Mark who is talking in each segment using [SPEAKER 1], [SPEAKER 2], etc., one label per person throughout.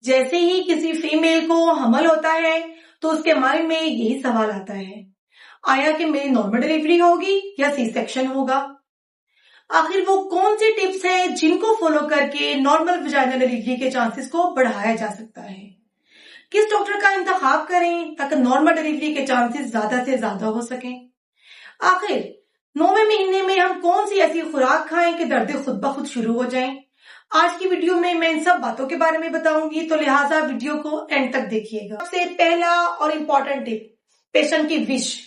[SPEAKER 1] जैसे ही किसी फीमेल को हमल होता है तो उसके माइंड में यही सवाल आता है, आया कि मेरी नॉर्मल डिलीवरी होगी या सी सेक्शन होगा। आखिर वो कौन सी टिप्स हैं जिनको फॉलो करके नॉर्मल वजाइनल डिलीवरी के चांसेस को बढ़ाया जा सकता है? किस डॉक्टर का इंतखाब करें ताकि नॉर्मल डिलीवरी के चांसेस ज्यादा से ज्यादा हो सकें? आखिर 9वें महीने में हम कौन सी ऐसी खुराक खाएं कि दर्द खुद ब खुद शुरू हो जाएं? आज की वीडियो में मैं इन सब बातों के बारे में बताऊंगी, तो लिहाजा वीडियो को एंड तक देखिएगा। सबसे पहला और इम्पोर्टेंट टिप, पेशेंट की विश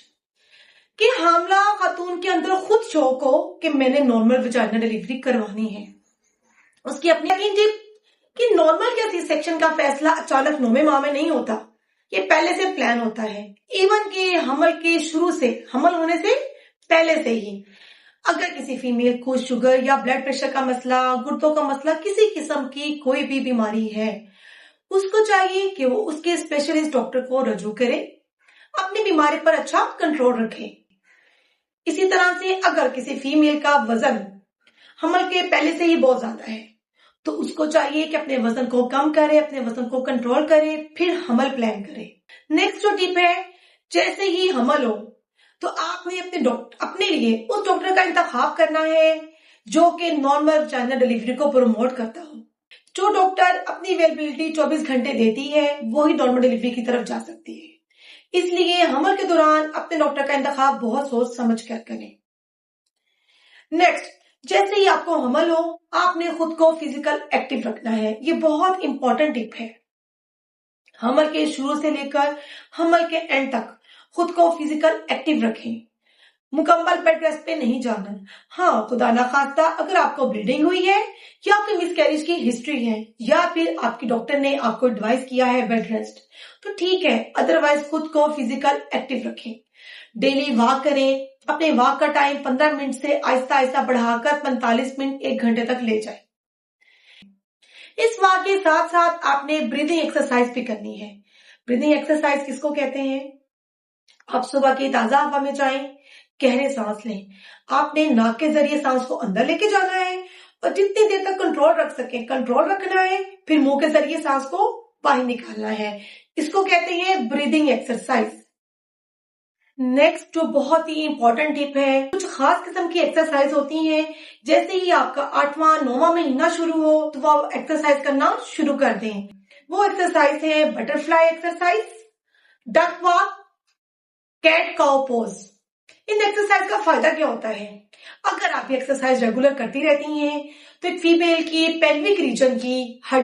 [SPEAKER 1] कि हामला खातून के अंदर खुद शौक हो कि मैंने नॉर्मल वजाइनल डिलीवरी करवानी है। उसकी अपनी टिप कि नॉर्मल या सी सेक्शन का फैसला अचानक 9वें माह में नहीं होता, ये पहले से प्लान होता है। इवन कि हमल के शुरू से, हमल होने से पहले से ही अगर किसी फीमेल को शुगर या ब्लड प्रेशर का मसला, गुर्दों का मसला, किसी किस्म की कोई भी बीमारी है, उसको चाहिए कि वो उसके स्पेशलिस्ट डॉक्टर को रजू करे, अपनी बीमारी पर अच्छा कंट्रोल रखे। इसी तरह से अगर किसी फीमेल का वजन हमल के पहले से ही बहुत ज्यादा है तो उसको चाहिए कि अपने वजन को कम करे, अपने वजन को कंट्रोल करे, फिर हमल प्लान करे। नेक्स्ट जो टिप है, जैसे ही हमल हो तो आपने अपने लिए उस डॉक्टर का इंतखाब करना है जो कि नॉर्मल वजाइनल डिलीवरी को प्रमोट करता हो। जो डॉक्टर अपनी अवेलेबिलिटी 24 घंटे देती है वही नॉर्मल डिलीवरी की तरफ जा सकती है। इसलिए हमल के दौरान अपने डॉक्टर का इंतखाब बहुत सोच समझ कर करें। नेक्स्ट, जैसे ही आपको हमल हो आपने खुद को फिजिकल एक्टिव रखना है। ये बहुत इंपॉर्टेंट टिप है। हमल के शुरू से लेकर हमल के एंड तक खुद को फिजिकल एक्टिव रखें। मुकम्मल बेड रेस्ट पे नहीं जाना। हाँ, खुदा ना खास्ता अगर आपको ब्लीडिंग हुई है या आपकी मिसकैरेज की हिस्ट्री है या फिर आपकी डॉक्टर ने आपको एडवाइस किया है बेड रेस्ट, तो ठीक है, अदरवाइज खुद को फिजिकल एक्टिव रखें। डेली वॉक करें। अपने वॉक का टाइम 15 मिनट से आहिस्ता आहिस्ता बढ़ाकर 45 मिनट 1 घंटे तक ले जाए। इस वॉक के साथ साथ आपने ब्रीदिंग एक्सरसाइज भी करनी है। ब्रीदिंग एक्सरसाइज किसको कहते हैं? आप सुबह की ताजा हवा में जाएं, गहरे सांस लें। आपने नाक के जरिए सांस को अंदर लेके जाना है और जितनी देर तक कंट्रोल रख सके कंट्रोल रखना है, फिर मुंह के जरिए सांस को बाहर निकालना है। इसको कहते हैं ब्रीदिंग एक्सरसाइज। नेक्स्ट जो बहुत ही इंपॉर्टेंट टिप है, कुछ खास किस्म की एक्सरसाइज होती हैं। जैसे ही आपका 8वां 9वां महीना शुरू हो तो वो एक्सरसाइज करना शुरू कर दें। वो एक्सरसाइज है butterfly exercise, duck walk, cat cow pose. इन एक्सरसाइज का फायदा क्या होता है? अगर आप ये एक्सरसाइज रेगुलर करती रहती हैं तो एक फीमेल की पेल्विक रीजन की